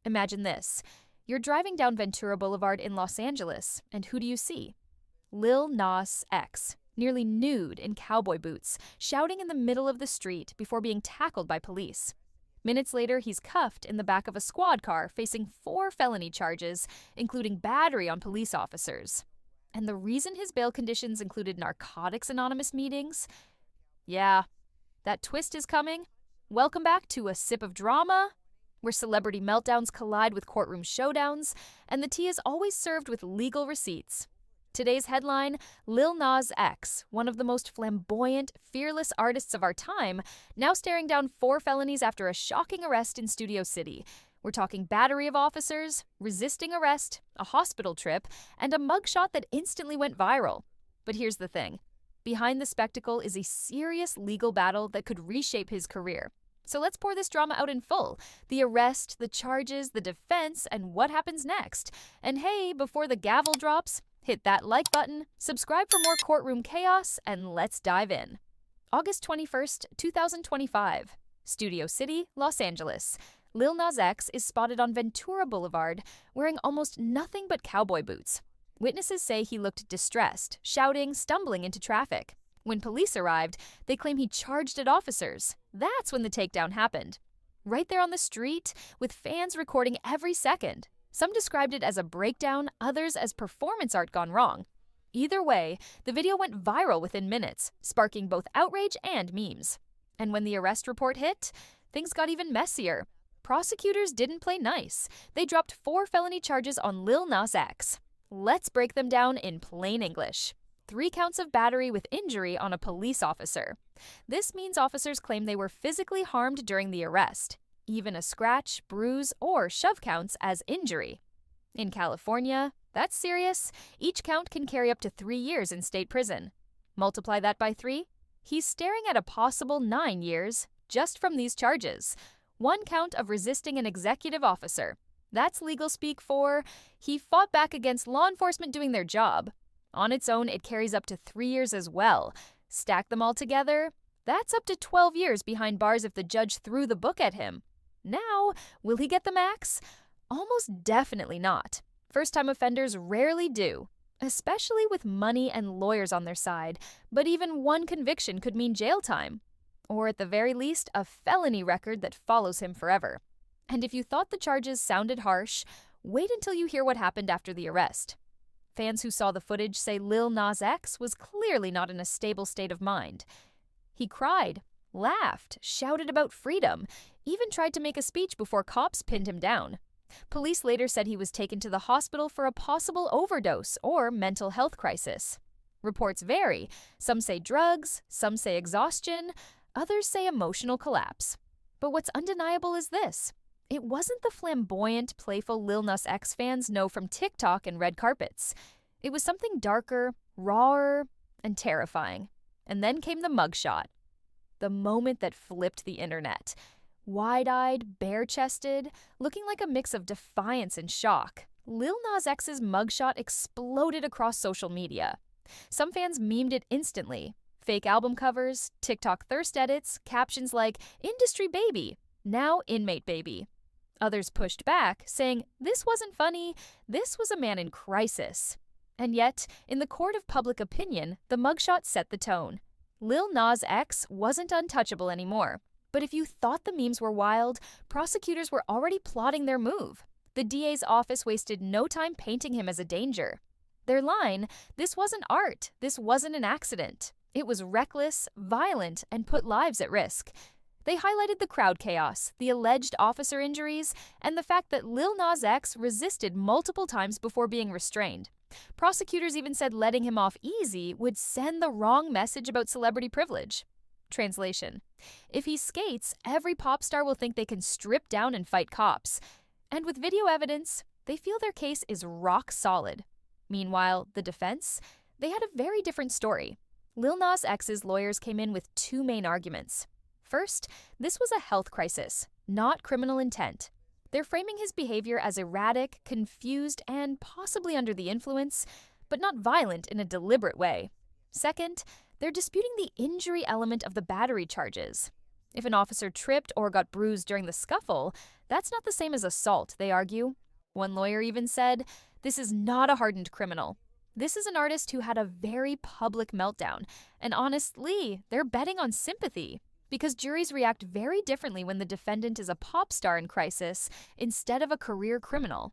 Imagine this. You're driving down Ventura Boulevard in Los Angeles, and who do you see? Lil Nas X, nearly nude in cowboy boots, shouting in the middle of the street before being tackled by police. Minutes later, he's cuffed in the back of a squad car facing 4 felony charges, including battery on police officers. And the reason his bail conditions included Narcotics Anonymous meetings? Yeah, that twist is coming. Welcome back to A Sip of Drama, where celebrity meltdowns collide with courtroom showdowns, and the tea is always served with legal receipts. Today's headline, Lil Nas X, one of the most flamboyant, fearless artists of our time, now staring down 4 felonies after a shocking arrest in Studio City. We're talking battery of officers, resisting arrest, a hospital trip, and a mugshot that instantly went viral. But here's the thing. Behind the spectacle is a serious legal battle that could reshape his career. So let's pour this drama out in full. The arrest, the charges, the defense, and what happens next. And hey, before the gavel drops, hit that like button, subscribe for more courtroom chaos, and let's dive in. August 21st, 2025. Studio City, Los Angeles. Lil Nas X is spotted on Ventura Boulevard wearing almost nothing but cowboy boots. Witnesses say he looked distressed, shouting, stumbling into traffic. When police arrived, they claim he charged at officers. That's when the takedown happened. Right there on the street, with fans recording every second. Some described it as a breakdown, others as performance art gone wrong. Either way, the video went viral within minutes, sparking both outrage and memes. And when the arrest report hit, things got even messier. Prosecutors didn't play nice. They dropped 4 felony charges on Lil Nas X. Let's break them down in plain English. 3 counts of battery with injury on a police officer. This means officers claim they were physically harmed during the arrest. Even a scratch, bruise, or shove counts as injury. In California, that's serious. Each count can carry up to 3 years in state prison. Multiply that by 3, he's staring at a possible 9 years just from these charges. 1 count of resisting an executive officer. That's legal speak for he fought back against law enforcement doing their job. On its own, it carries up to 3 years as well. Stack them all together, that's up to 12 years behind bars if the judge threw the book at him. Now, will he get the max? Almost definitely not. First-time offenders rarely do, especially with money and lawyers on their side, but even 1 conviction could mean jail time. Or at the very least, a felony record that follows him forever. And if you thought the charges sounded harsh, wait until you hear what happened after the arrest. Fans who saw the footage say Lil Nas X was clearly not in a stable state of mind. He cried, laughed, shouted about freedom, even tried to make a speech before cops pinned him down. Police later said he was taken to the hospital for a possible overdose or mental health crisis. Reports vary. Some say drugs, some say exhaustion, others say emotional collapse. But what's undeniable is this. It wasn't the flamboyant, playful Lil Nas X fans know from TikTok and red carpets. It was something darker, rawer, and terrifying. And then came the mugshot. The moment that flipped the internet. Wide-eyed, bare-chested, looking like a mix of defiance and shock, Lil Nas X's mugshot exploded across social media. Some fans memed it instantly. Fake album covers, TikTok thirst edits, captions like, "Industry baby," now inmate baby. Others pushed back, saying, this wasn't funny, this was a man in crisis. And yet, in the court of public opinion, the mugshot set the tone. Lil Nas X wasn't untouchable anymore. But if you thought the memes were wild, prosecutors were already plotting their move. The DA's office wasted no time painting him as a danger. Their line, this wasn't art, this wasn't an accident. It was reckless, violent, and put lives at risk. They highlighted the crowd chaos, the alleged officer injuries, and the fact that Lil Nas X resisted multiple times before being restrained. Prosecutors even said letting him off easy would send the wrong message about celebrity privilege. Translation: if he skates, every pop star will think they can strip down and fight cops. And with video evidence, they feel their case is rock solid. Meanwhile, the defense? They had a very different story. Lil Nas X's lawyers came in with 2 main arguments. First, this was a health crisis, not criminal intent. They're framing his behavior as erratic, confused, and possibly under the influence, but not violent in a deliberate way. Second, they're disputing the injury element of the battery charges. If an officer tripped or got bruised during the scuffle, that's not the same as assault, they argue. One lawyer even said, "This is not a hardened criminal. This is an artist who had a very public meltdown, and honestly, they're betting on sympathy, because juries react very differently when the defendant is a pop star in crisis instead of a career criminal."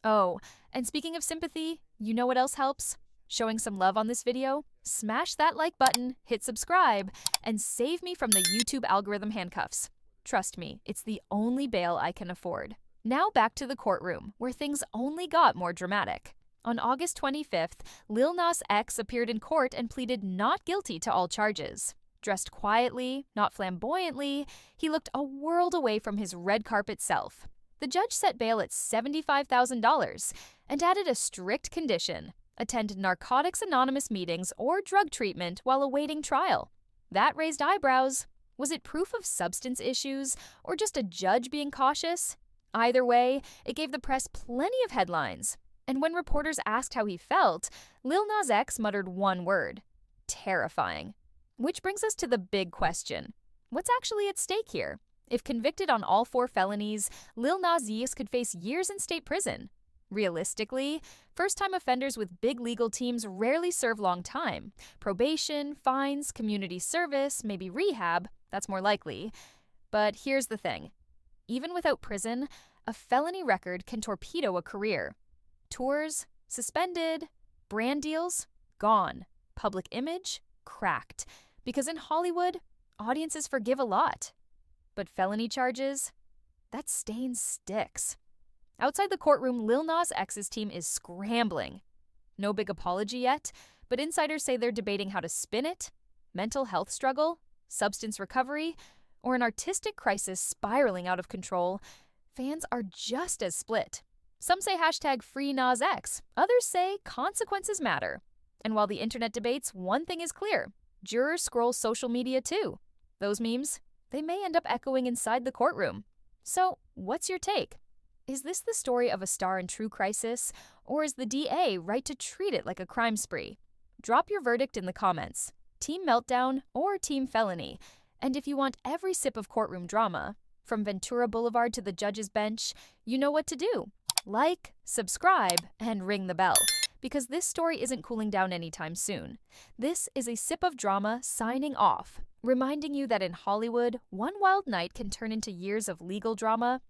Oh, and speaking of sympathy, you know what else helps? Showing some love on this video? Smash that like button, hit subscribe, and save me from the YouTube algorithm handcuffs. Trust me, it's the only bail I can afford. Now back to the courtroom, where things only got more dramatic. On August 25th, Lil Nas X appeared in court and pleaded not guilty to all charges. Dressed quietly, not flamboyantly, he looked a world away from his red carpet self. The judge set bail at $75,000 and added a strict condition: attend Narcotics Anonymous meetings or drug treatment while awaiting trial. That raised eyebrows. Was it proof of substance issues or just a judge being cautious? Either way, it gave the press plenty of headlines. And when reporters asked how he felt, Lil Nas X muttered one word: terrifying. Which brings us to the big question. What's actually at stake here? If convicted on all 4 felonies, Lil Nas X could face years in state prison. Realistically, first-time offenders with big legal teams rarely serve long time. Probation, fines, community service, maybe rehab, that's more likely. But here's the thing. Even without prison, a felony record can torpedo a career. Tours, suspended. Brand deals, gone. Public image, cracked. Because in Hollywood, audiences forgive a lot. But felony charges? That stain sticks. Outside the courtroom, Lil Nas X's team is scrambling. No big apology yet, but insiders say they're debating how to spin it: mental health struggle, substance recovery, or an artistic crisis spiraling out of control. Fans are just as split. Some say #FreeNasX, others say consequences matter. And while the internet debates, one thing is clear: jurors scroll social media too. Those memes, they may end up echoing inside the courtroom. So, what's your take? Is this the story of a star in true crisis, or is the DA right to treat it like a crime spree? Drop your verdict in the comments. Team Meltdown or Team Felony? And if you want every sip of courtroom drama, from Ventura Boulevard to the judge's bench, you know what to do. Like, subscribe, and ring the bell, because this story isn't cooling down anytime soon. This is a sip of drama signing off, reminding you that in Hollywood, one wild night can turn into years of legal drama